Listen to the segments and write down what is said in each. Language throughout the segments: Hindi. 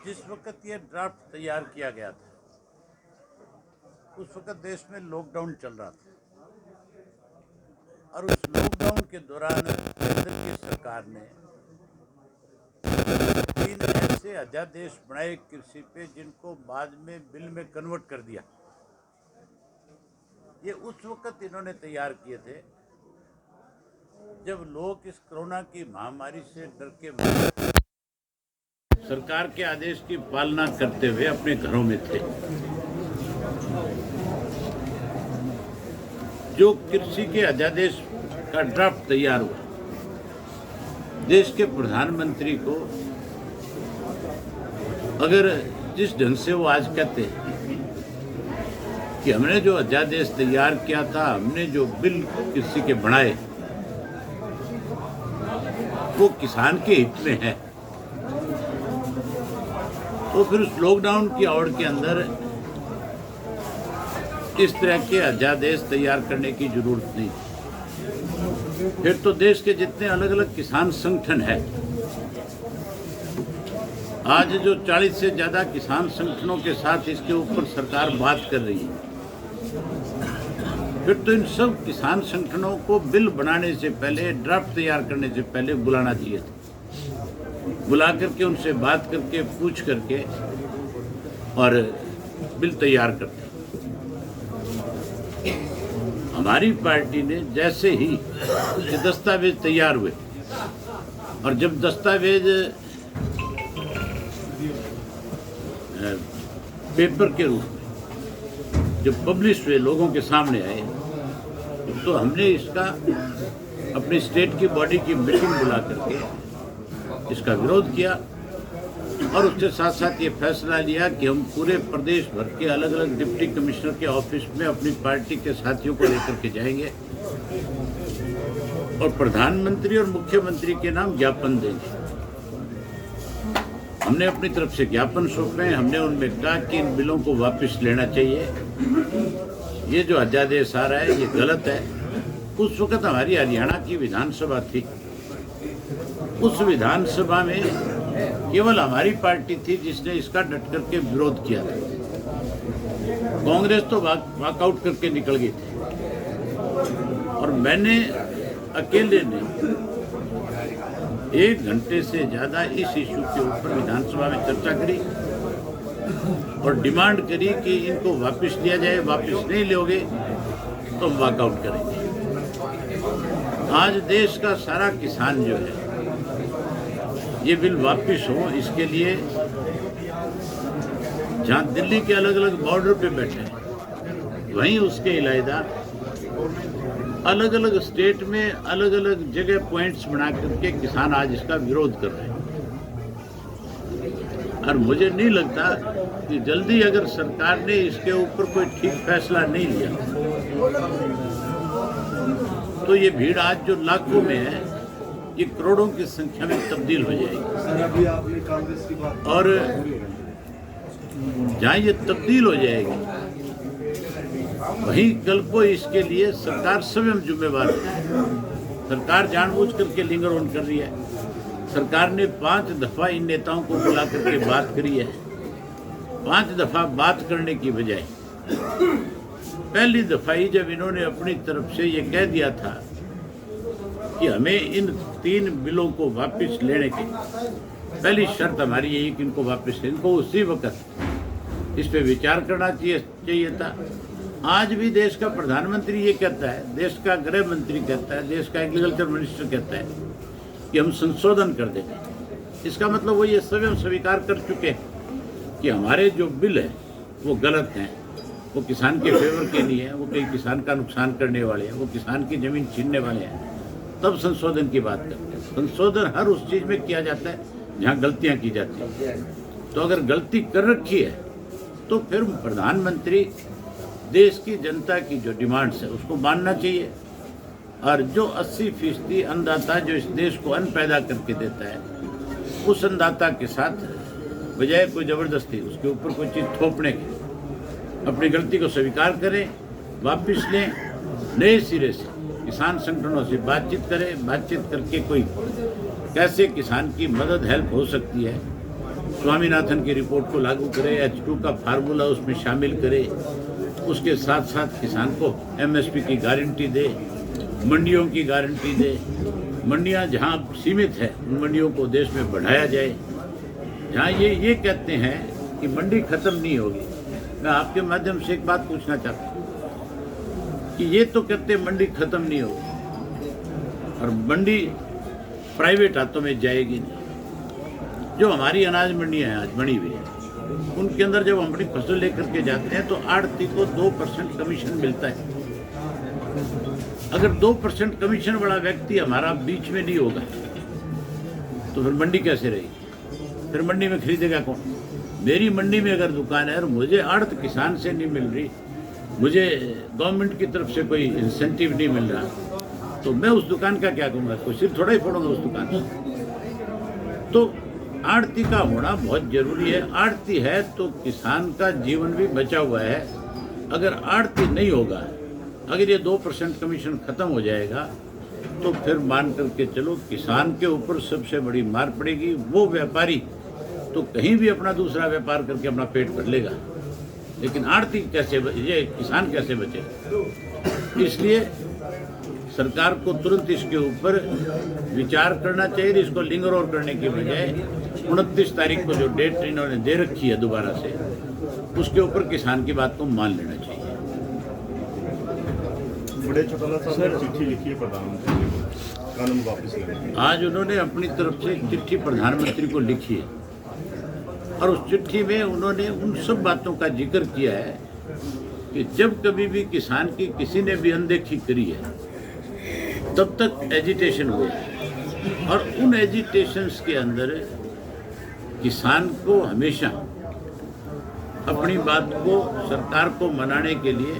जिस वक्त ये ड्राफ्ट तैयार किया गया था उस वक्त देश में लॉकडाउन चल रहा था और उस लॉकडाउन के दौरान केंद्र की सरकार ने 3 ऐसे अध्यादेश बनाए कृषि पे जिनको बाद में बिल में कन्वर्ट कर दिया। ये उस वक्त इन्होंने तैयार किए थे जब लोग इस कोरोना की महामारी से डर के सरकार के आदेश की पालना करते हुए अपने घरों में थे। जो कृषि के अध्यादेश का ड्राफ्ट तैयार हुआ, देश के प्रधानमंत्री को अगर जिस ढंग से वो आज कहते हैं कि हमने जो अध्यादेश तैयार किया था, हमने जो बिल कृषि के बनाए वो किसान के हित में है, तो फिर उस लॉकडाउन की आवड़ के अंदर इस तरह के अध्यादेश तैयार करने की जरूरत नहीं। फिर तो देश के जितने अलग अलग किसान संगठन हैं, आज जो 40 से ज़्यादा किसान संगठनों के साथ इसके ऊपर सरकार बात कर रही है, फिर तो इन सब किसान संगठनों को बिल बनाने से पहले, ड्राफ्ट तैयार करने से पहले बुलाना चाहिए था। बुला करके उनसे बात करके, पूछ करके और बिल तैयार करते। हमारी पार्टी ने जैसे ही ये दस्तावेज तैयार हुए और जब दस्तावेज पेपर के रूप में जब पब्लिश हुए, लोगों के सामने आए, तो हमने इसका अपनी स्टेट की बॉडी की मीटिंग बुला करके इसका विरोध किया और उसके साथ साथ ये फैसला लिया कि हम पूरे प्रदेश भर के अलग अलग डिप्टी कमिश्नर के ऑफिस में अपनी पार्टी के साथियों को लेकर के जाएंगे और प्रधानमंत्री और मुख्यमंत्री के नाम ज्ञापन देंगे। हमने अपनी तरफ से ज्ञापन सौंपे। हमने उनमें कहा कि इन बिलों को वापस लेना चाहिए, ये जो अध्यादेश आ रहा है ये गलत है। उस वक्त हमारी हरियाणा की विधानसभा थी, उस विधानसभा में केवल हमारी पार्टी थी जिसने इसका डट करके विरोध किया था। कांग्रेस तो वॉकआउट करके निकल गई थी और मैंने अकेले ने 1 घंटे से ज़्यादा इस इशू के ऊपर विधानसभा में चर्चा करी और डिमांड करी कि इनको वापस लिया जाए। वापस नहीं लोगे तो हम वॉकआउट करेंगे। आज देश का सारा किसान जो है ये बिल वापस हो, इसके लिए जहाँ दिल्ली के अलग अलग बॉर्डर पे बैठे हैं, वहीं उसके इलायदा अलग अलग स्टेट में अलग अलग जगह पॉइंट्स बना करके किसान आज इसका विरोध कर रहे हैं। और मुझे नहीं लगता कि जल्दी अगर सरकार ने इसके ऊपर कोई ठीक फैसला नहीं लिया तो ये भीड़ आज जो लाखों में है ये करोड़ों की संख्या में तब्दील हो जाएगी और जहाँ ये तब्दील हो जाएगी वहीं कल को इसके लिए सरकार स्वयं जिम्मेवार है। सरकार जानबूझ करके लिंगर ऑन कर रही है। सरकार ने 5 दफा इन नेताओं को बुला करके बात करी है। 5 दफा बात करने की बजाय पहली दफा ही जब इन्होंने अपनी तरफ से ये कह दिया था कि हमें इन 3 बिलों को वापस लेने की पहली शर्त हमारी यही कि इनको वापस, इनको उसी वक्त इस पे विचार करना चाहिए था। आज भी देश का प्रधानमंत्री ये कहता है, देश का गृह मंत्री कहता है, देश का एग्रीकल्चर मिनिस्टर कहता है कि हम संशोधन कर देंगे। इसका मतलब वो ये स्वयं स्वीकार कर चुके हैं कि हमारे जो बिल है वो गलत हैं, वो किसान के फेवर के नहीं है, वो कई किसान का नुकसान करने वाले हैं, वो किसान की जमीन छीनने वाले हैं। तब संशोधन की बात करते हैं। संशोधन हर उस चीज़ में किया जाता है जहाँ गलतियाँ की जाती हैं। तो अगर गलती कर रखी है तो फिर प्रधानमंत्री देश की जनता की जो डिमांड्स है उसको मानना चाहिए और जो 80% अन्नदाता जो इस देश को अन्न पैदा करके देता है, उस अन्नदाता के साथ बजाय कोई ज़बरदस्ती उसके ऊपर कोई चीज़ थोपने की, अपनी गलती को स्वीकार करें, वापस लें, नए सिरे से किसान संगठनों से बातचीत करें, बातचीत करके कोई कैसे किसान की मदद हेल्प हो सकती है। स्वामीनाथन की रिपोर्ट को लागू करे, H2 का फार्मूला उसमें शामिल करे, उसके साथ साथ किसान को MSP की गारंटी दे, मंडियों की गारंटी दे। मंडियां जहां सीमित है उन मंडियों को देश में बढ़ाया जाए। जहां ये कहते हैं कि मंडी खत्म नहीं होगी, मैं आपके माध्यम से एक बात पूछना चाहता हूँ कि ये तो कहते हैं मंडी खत्म नहीं होगी और मंडी प्राइवेट हाथों में जाएगी नहीं। जो हमारी अनाज मंडियाँ हैं आज बनी हुई है, उनके अंदर जब हम अपनी फसल लेकर के जाते हैं तो आड़ती को 2% कमीशन मिलता है। अगर 2% कमीशन वाला व्यक्ति हमारा बीच में नहीं होगा तो फिर मंडी कैसे रहेगी? फिर मंडी में खरीदेगा कौन? मेरी मंडी में अगर दुकान है और मुझे आड़त किसान से नहीं मिल रही, मुझे गवर्नमेंट की तरफ से कोई इंसेंटिव नहीं मिल रहा, तो मैं उस दुकान का क्या कहूँगा? कोई सिर थोड़ा ही फोड़ूंगा उस दुकान से। तो आड़ती का होना बहुत जरूरी है। आड़ती है तो किसान का जीवन भी बचा हुआ है। अगर आड़ती नहीं होगा, अगर ये 2% कमीशन खत्म हो जाएगा तो फिर मान करके चलो किसान के ऊपर सबसे बड़ी मार पड़ेगी। वो व्यापारी तो कहीं भी अपना दूसरा व्यापार करके अपना पेट भर लेगा, लेकिन आड़ती कैसे, ये किसान कैसे बचे? इसलिए सरकार को तुरंत इसके ऊपर विचार करना चाहिए। इसको लिंगर और करने की बजाय 29 तारीख को जो डेट इन्होंने दे रखी है दोबारा से, उसके ऊपर किसान की बात को मान लेना चाहिए। बड़े चौटाला साहब ने चिट्ठी लिखी है प्रधानमंत्री को कानून वापस लेने। आज उन्होंने अपनी तरफ से एक चिट्ठी प्रधानमंत्री को लिखी है और उस चिट्ठी में उन्होंने उन सब बातों का जिक्र किया है कि जब कभी भी किसान की किसी ने भी अनदेखी करी है तब तक एजिटेशन हुए और उन एजिटेशंस के अंदर किसान को हमेशा अपनी बात को सरकार को मनाने के लिए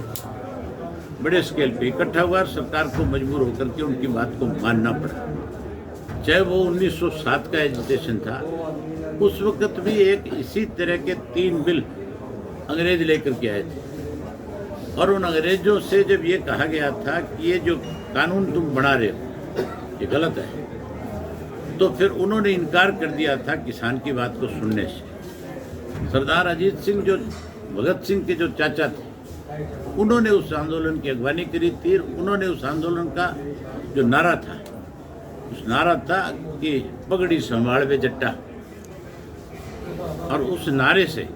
बड़े स्केल पे इकट्ठा हुआ और सरकार को मजबूर होकर के उनकी बात को मानना पड़ा। चाहे वो 1907 का एजिटेशन था, उस वक्त भी एक इसी तरह के 3 बिल अंग्रेज लेकर के आए थे और उन अंग्रेजों से जब ये कहा गया था कि ये जो कानून तुम बना रहे हो ये गलत है, तो फिर उन्होंने इनकार कर दिया था किसान की बात को सुनने से। सरदार अजीत सिंह जो भगत सिंह के जो चाचा थे, उन्होंने उस आंदोलन की अगवानी करी थी। उन्होंने उस आंदोलन का जो नारा था, उस नारा था कि पगड़ी संभाल वे जट्टा, और उस नारे से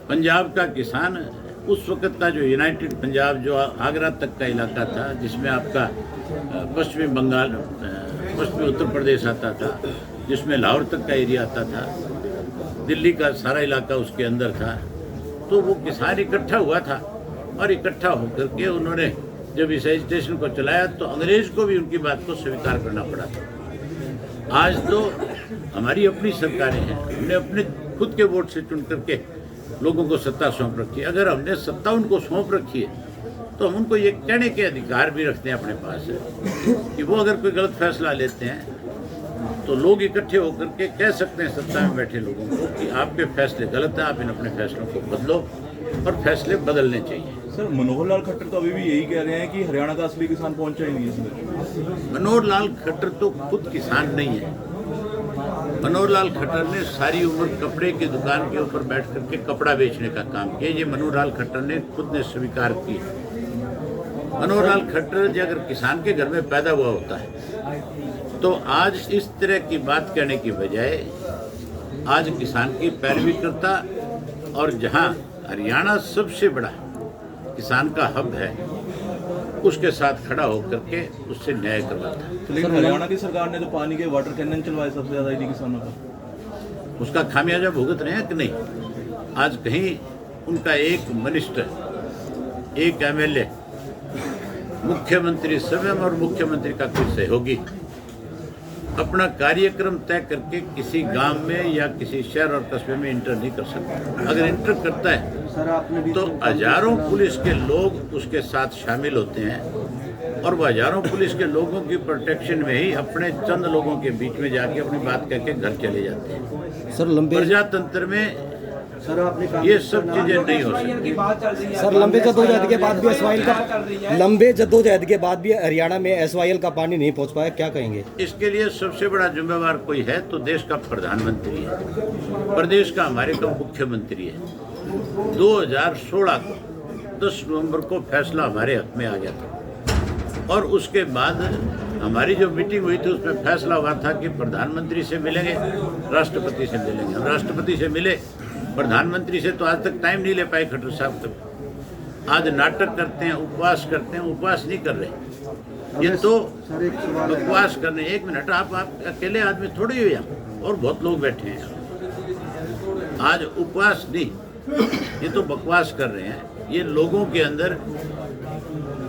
पंजाब का किसान, उस वक्त का जो यूनाइटेड पंजाब, जो आगरा तक का इलाका था, जिसमें आपका पश्चिमी बंगाल, पश्चिमी उत्तर प्रदेश आता था, जिसमें लाहौर तक का एरिया आता था, दिल्ली का सारा इलाका उसके अंदर था, तो वो किसान इकट्ठा हुआ था और इकट्ठा होकर के उन्होंने जब इस एजिटेशन को चलाया तो अंग्रेज को भी उनकी बात को स्वीकार करना पड़ा था। आज तो हमारी अपनी सरकारें हैं, हमने अपने खुद के वोट से चुन करके लोगों को सत्ता सौंप रखी है। अगर हमने सत्ता उनको सौंप रखी है तो हम उनको ये कहने के अधिकार भी रखते हैं अपने पास कि वो अगर कोई गलत फैसला लेते हैं तो लोग इकट्ठे होकर के कह सकते हैं सत्ता में बैठे लोगों को कि आपके फैसले गलत हैं, आप इन अपने फैसलों को बदलो, और फैसले बदलने चाहिए। सर, मनोहर लाल खट्टर तो अभी भी यही कह रहे हैं कि हरियाणा का असली किसान पहुंचा ही नहीं इसमें। मनोहर लाल खट्टर तो खुद किसान नहीं है। मनोहर लाल खट्टर ने सारी उम्र कपड़े की दुकान के ऊपर बैठ करके कपड़ा बेचने का काम किया। ये मनोहर लाल खट्टर ने खुद ने स्वीकार किया। मनोहर लाल खट्टर जो अगर किसान के घर में पैदा हुआ होता है तो आज इस तरह की बात कहने की बजाय आज किसान की पैरवी करता, और जहां हरियाणा सबसे बड़ा किसान का हब है उसके साथ खड़ा होकर के उससे न्याय करवाता। लेकिन हरियाणा की सरकार ने तो पानी के वाटर कैनन चलवाए सबसे ज्यादा इन्हीं किसानों का, उसका खामियाजा भुगत रहे हैं कि नहीं? आज कहीं उनका एक मिनिस्टर, एक MLA, मुख्यमंत्री स्वयं और मुख्यमंत्री का कोई सहयोगी अपना कार्यक्रम तय करके किसी गांव में या किसी शहर और कस्बे में इंटर नहीं कर सकता। अगर इंटर करता है तो हजारों पुलिस के लोग उसके साथ शामिल होते हैं और वो हजारों पुलिस के लोगों की प्रोटेक्शन में ही अपने चंद लोगों के बीच में जाके अपनी बात कह के घर चले जाते हैं। सर, लंबे प्रजातंत्र में सर आपने काम ये सब चीजें नहीं हो सकती। सर लंबे जद्दोजहद के बाद भी हरियाणा में SYL का पानी नहीं पहुंच पाया, क्या कहेंगे? इसके लिए सबसे बड़ा जिम्मेवार कोई है तो देश का प्रधानमंत्री है, प्रदेश का हमारे का मुख्यमंत्री है। 2016 को 10 नवंबर को फैसला हमारे हक में आ गया था और उसके बाद हमारी जो मीटिंग हुई थी उसमें फैसला हुआ था कि प्रधानमंत्री से मिलेंगे, राष्ट्रपति से मिलेंगे। हम राष्ट्रपति से मिले, प्रधानमंत्री से तो आज तक टाइम नहीं ले पाए खट्टर साहब तक। आज नाटक करते हैं, उपवास करते हैं, उपवास नहीं कर रहे, ये तो बकवास करने। 1 मिनट, आप अकेले आदमी थोड़ी हो यहाँ, और बहुत लोग बैठे हैं यहाँ। आज उपवास नहीं, ये तो बकवास कर रहे हैं। ये लोगों के अंदर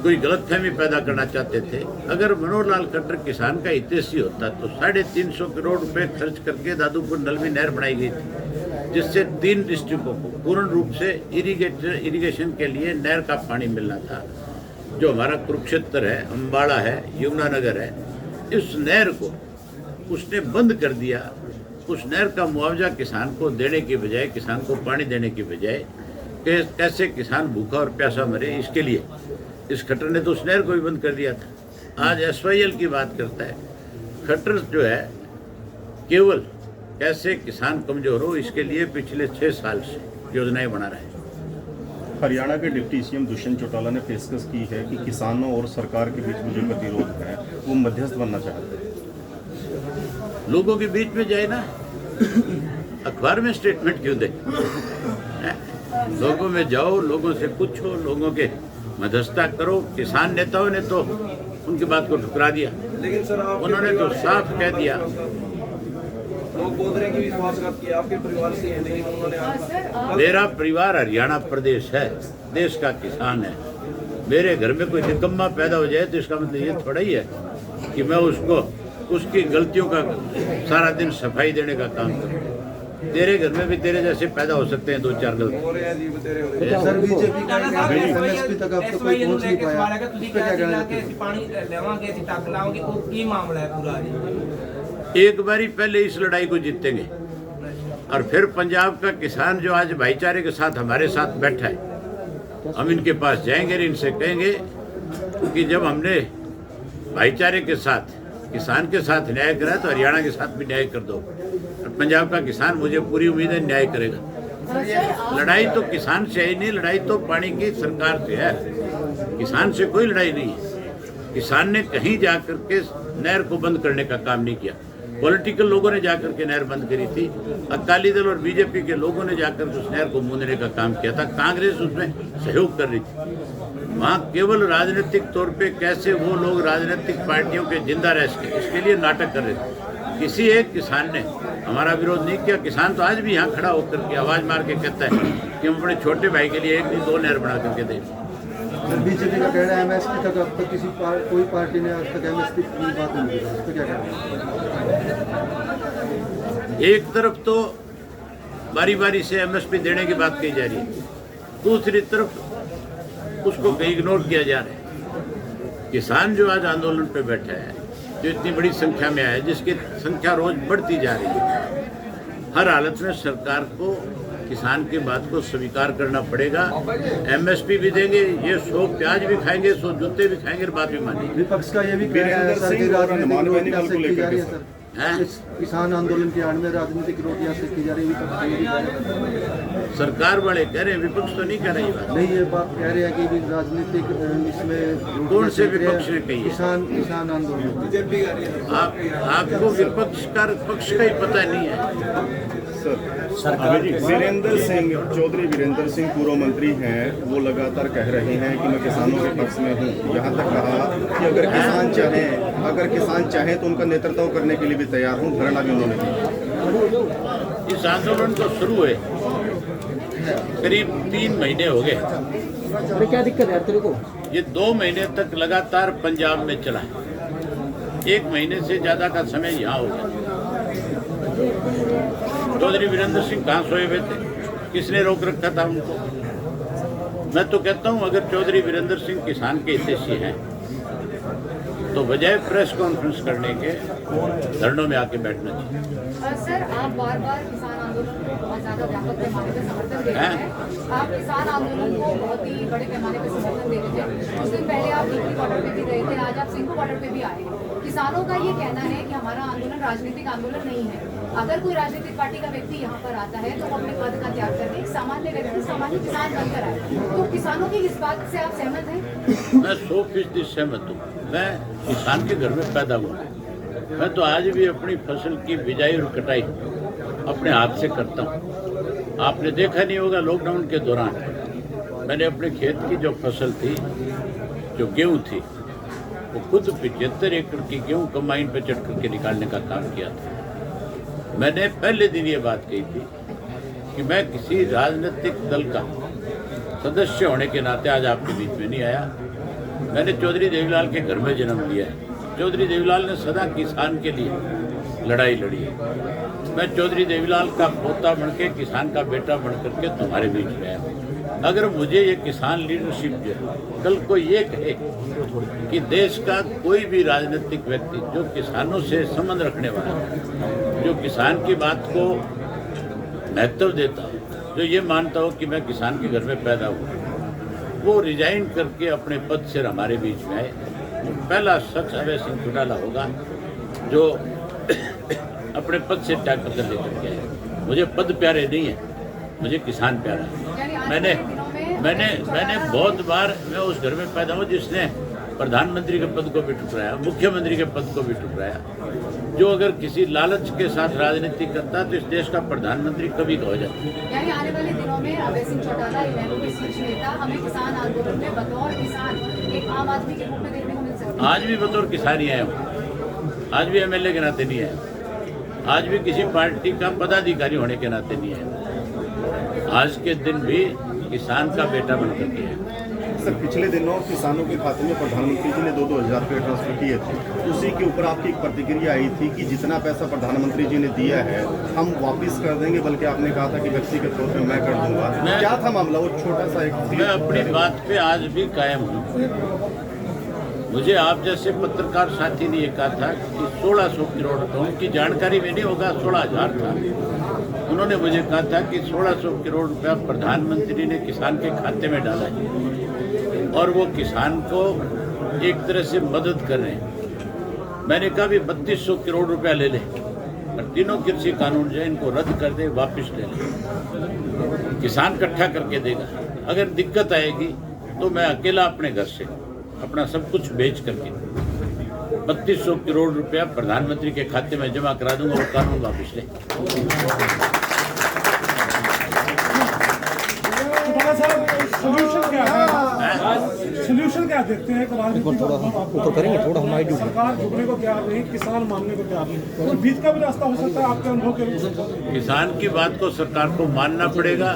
कोई गलतफहमी पैदा करना चाहते थे। अगर मनोहर लाल खट्टर किसान का हितैषी होता तो 350 करोड़ रुपए खर्च करके दादूपुर नलवी नहर बनाई गई थी, जिससे 3 डिस्ट्रिक्टों को पूर्ण रूप से इरिगेशन के लिए नहर का पानी मिलना था। जो हमारा कुरुक्षेत्र है, अम्बाड़ा है, यमुनानगर है, इस नहर को उसने बंद कर दिया। उस नहर का मुआवजा किसान को देने की बजाय, किसान को पानी देने की बजाय कैसे किसान भूखा और प्यासा मरे, इसके लिए इस खट्टर ने तो उस नहर को भी बंद कर दिया था। आज SYL की बात करता है। खट्टर जो है केवल कैसे किसान कमजोर हो, इसके लिए पिछले 6 साल से योजनाएं बना रहे हैं। हरियाणा के डिप्टी CM दुष्यंत चौटाला ने पेशकश की है कि किसानों और सरकार के बीच में जो गतिरोध है वो मध्यस्थ बनना चाहते हैं। लोगों के बीच में जाए ना, अखबार में स्टेटमेंट क्यों दे? लोगों में जाओ, लोगों से पूछो, लोगों के मध्यस्थता करो। किसान नेताओं ने तो उनकी बात को ठुकरा दिया, लेकिन सर उन्होंने तो साफ कह दिया। लोग बोल रहे हैं कि विश्वासघात किया आपके परिवार से है, लेकिन उन्होंने मेरा परिवार हरियाणा प्रदेश है, देश का किसान है। मेरे घर में कोई निकम्मा पैदा हो जाए तो इसका मतलब ये थोड़ा ही है कि मैं उसको उसकी गलतियों का सारा दिन सफाई देने का काम करूँ। तेरे घर में भी तेरे जैसे पैदा हो सकते हैं 2-4 गलती। सर बीजेपी का MSP तक अब तो कोई पहुंच नहीं पाया, इस पे क्या कहना चाहते हैं? एक बारी पहले इस लड़ाई को जीतेंगे और फिर पंजाब का किसान जो आज भाईचारे के साथ हमारे साथ बैठा है, हम इनके पास जाएंगे, इनसे कहेंगे कि जब हमने भाईचारे के साथ किसान के साथ न्याय करा तो हरियाणा के साथ भी न्याय कर दो। और पंजाब का किसान, मुझे पूरी उम्मीद है, न्याय करेगा। लड़ाई तो किसान से ही नहीं, लड़ाई तो पानी की सरकार से है, किसान से कोई लड़ाई नहीं है। किसान ने कहीं जाकर के नहर को बंद करने का काम नहीं किया। पॉलिटिकल लोगों ने जाकर के नहर बंद करी थी, अकाली दल और बीजेपी के लोगों ने जाकर उस नहर को मूंदने का काम किया था। कांग्रेस उसमें सहयोग कर रही थी। वहाँ केवल राजनीतिक तौर पे कैसे वो लोग राजनीतिक पार्टियों के जिंदा रह सके, इसके लिए नाटक कर रहे थे। किसी एक किसान ने हमारा विरोध नहीं किया। किसान तो आज भी यहाँ खड़ा होकर के आवाज़ मार के कहता है कि हम अपने छोटे भाई के लिए 1 नहीं 2 नहर बना करके दें। सर बीजेपी का कहना है MSP तक अब तक कोई पार्टी ने आज तक MSP की बात नहीं की, इस पे क्या कहना है? एक तरफ तो बारी बारी से MSP देने की बात कही जा रही है, दूसरी तरफ उसको कहीं इग्नोर किया जा रहा है। किसान जो आज आंदोलन पे बैठा है, जो इतनी बड़ी संख्या में आया है, जिसकी संख्या रोज बढ़ती जा रही है, हर हालत में सरकार को किसान की बात को स्वीकार करना पड़ेगा। MSP भी देंगे, ये 100 प्याज भी खाएंगे, 100 जूते भी खाएंगे, बात भी मानेंगे। विपक्ष का ये भी कहना है सर कि राजनीतिक रोटियां से की जा रही है सर, इस किसान आंदोलन के आड़ में राजनीतिक रोटियां से की जा रही है। विपक्ष का ये भी कहना है। सरकार वाले कह रहे हैं, विपक्ष तो नहीं कह रही बात। नहीं, ये बात कह रहे हैं कि भी राजनीतिक इसमें कौन से विपक्ष ने कही है? किसान आंदोलन। आपको विपक्ष का पक्ष का ही पता नहीं है। चौधरी वीरेंद्र सिंह पूर्व मंत्री हैं, वो लगातार कह रहे हैं कि मैं किसानों के पक्ष में हूँ। यहाँ तक कहा कि अगर किसान चाहें तो उनका नेतृत्व करने के लिए भी तैयार हूँ। धरना भी उन्होंने दिया। इस आंदोलन तो शुरू है, करीब 3 महीने हो गए। क्या दिक्कत है तेरे को? ये 2 महीने तक लगातार पंजाब में चला है, 1 महीने से ज्यादा का समय यहाँ हो गया। चौधरी वीरेंद्र सिंह कहाँ सोए हुए थे? किसने रोक रखा था उनको? मैं तो कहता हूँ अगर चौधरी वीरेंद्र सिंह किसान के हितैषी हैं तो बजाय प्रेस कॉन्फ्रेंस करने के धरनों में आके बैठना चाहिए। सर, आप बार बार किसान आंदोलन को बहुत ज्यादा व्यापक पैमाने पर समर्थन दे रहे हैं। आप किसान आंदोलन को बहुत ही बड़े पैमाने पर समर्थन दे रहे थे। कुछ दिन पहले आप नीमली बॉर्डर पे भी गए थे, आज आप सिंघू बॉर्डर पे भी आए हैं। किसानों का ये कहना है कि हमारा आंदोलन राजनीतिक आंदोलन नहीं है। अगर कोई राजनीतिक पार्टी का व्यक्ति यहाँ पर आता है तो वो अपने पद का त्याग करके एक सामान्य व्यक्ति, सामान्य किसान बनकर आए। तो किसानों की इस बात से आप सहमत हैं? मैं 100% सहमत हूँ। मैं किसान के घर में पैदा हुआ। मैं तो आज भी अपनी फसल की बिजाई और कटाई अपने हाथ से करता हूँ। आपने देखा नहीं होगा, लॉकडाउन के दौरान मैंने अपने खेत की जो फसल थी, जो गेहूँ थी, वो खुद 75 एकड़ की गेहूँ कंबाइन पे चढ़ करके निकालने का काम किया था। मैंने पहले दिन ये बात कही थी कि मैं किसी राजनीतिक दल का सदस्य होने के नाते आज आपके बीच में नहीं आया। मैंने चौधरी देवीलाल के घर में जन्म लिया है। चौधरी देवीलाल ने सदा किसान के लिए लड़ाई लड़ी है। मैं चौधरी देवीलाल का पोता बनके, किसान का बेटा बन करके तुम्हारे बीच में आया हूँ। अगर मुझे ये किसान लीडरशिप जो है, कल को ये कहे कि देश का कोई भी राजनीतिक व्यक्ति जो किसानों से संबंध रखने वाला है, जो किसान की बात को महत्व देता हो, जो ये मानता हो कि मैं किसान के घर में पैदा हुआ, वो रिजाइन करके अपने पद से हमारे बीच में आए। पहला शख्स अभय सिंह चौटाला होगा जो अपने पद से त्याग कर लेकर के आए। मुझे पद प्यारे नहीं है, मुझे किसान प्यारा है। मैंने बहुत बार, मैं उस घर में पैदा हूँ जिसने प्रधानमंत्री के पद को भी ठुकराया, मुख्यमंत्री के पद को भी ठुकराया। जो अगर किसी लालच के साथ राजनीति करता तो इस देश का प्रधानमंत्री कभी का हो जाता। यानी आने वाले दिनों में अभय सिंह चौटाला इनेलो के शीर्ष नेता हमें किसान आंदोलन में बतौर किसान एक आम आदमी के रूप में देखने को मिल सकता है। आज भी बतौर किसान ही आया हूँ, आज भी MLA के नाते नहीं आया, आज भी किसी पार्टी का पदाधिकारी होने के नाते नहीं आया। आज के दिन भी किसान का बेटा बन करके है। सर, पिछले दिनों किसानों के खाते में प्रधानमंत्री जी ने 2-2 हज़ार रुपये ट्रांसफर किए थे। उसी के ऊपर आपकी एक प्रतिक्रिया आई थी कि जितना पैसा प्रधानमंत्री जी ने दिया है हम वापस कर देंगे, बल्कि आपने कहा था कि व्यक्तिगत तौर पर मैं कर दूंगा। क्या था मामला? वो छोटा सा एक। मैं अपनी बात पे आज भी कायम हूँ। मुझे आप जैसे पत्रकार साथी ने ये कहा था कि 1600 करोड़ रुपये, उनकी जानकारी में नहीं होगा, 16,000 था। उन्होंने मुझे कहा था कि 1600 करोड़ रुपया प्रधानमंत्री ने किसान के खाते में डाला है और वो किसान को एक तरह से मदद कर रहे हैं। मैंने कहा भी 3200 करोड़ रुपया ले लें और तीनों कृषि कानून जो है इनको रद्द कर दे, वापस ले लें। किसान इकट्ठा करके देगा। अगर दिक्कत आएगी तो मैं अकेला अपने घर से अपना सब कुछ बेच करके 3200 करोड़ रुपया प्रधानमंत्री के खाते में जमा करा दूंगा और कानून वापस ले। सोल्यूशन क्या है? सोल्यूशन क्या देखते हैं? ऊपर करेंगे थोड़ा, हमारी ड्यूटी। सरकार झुकने को तैयार नहीं, किसान मानने को तैयार नहीं, और बीच का भी रास्ता हो सकता है आपके अनुभव के अनुसार। किसान की बात को सरकार को मानना पड़ेगा।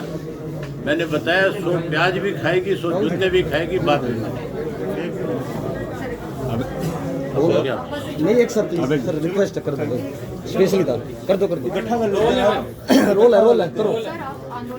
मैंने बताया 100 प्याज भी खाएगी, 100 जूते भी खाएगी, बात भी मानेगी। नहीं, एक सर प्लीज, सर रिक्वेस्ट कर दो, स्पेशली कर दो। रोल है करो। सर, आप आंदोलन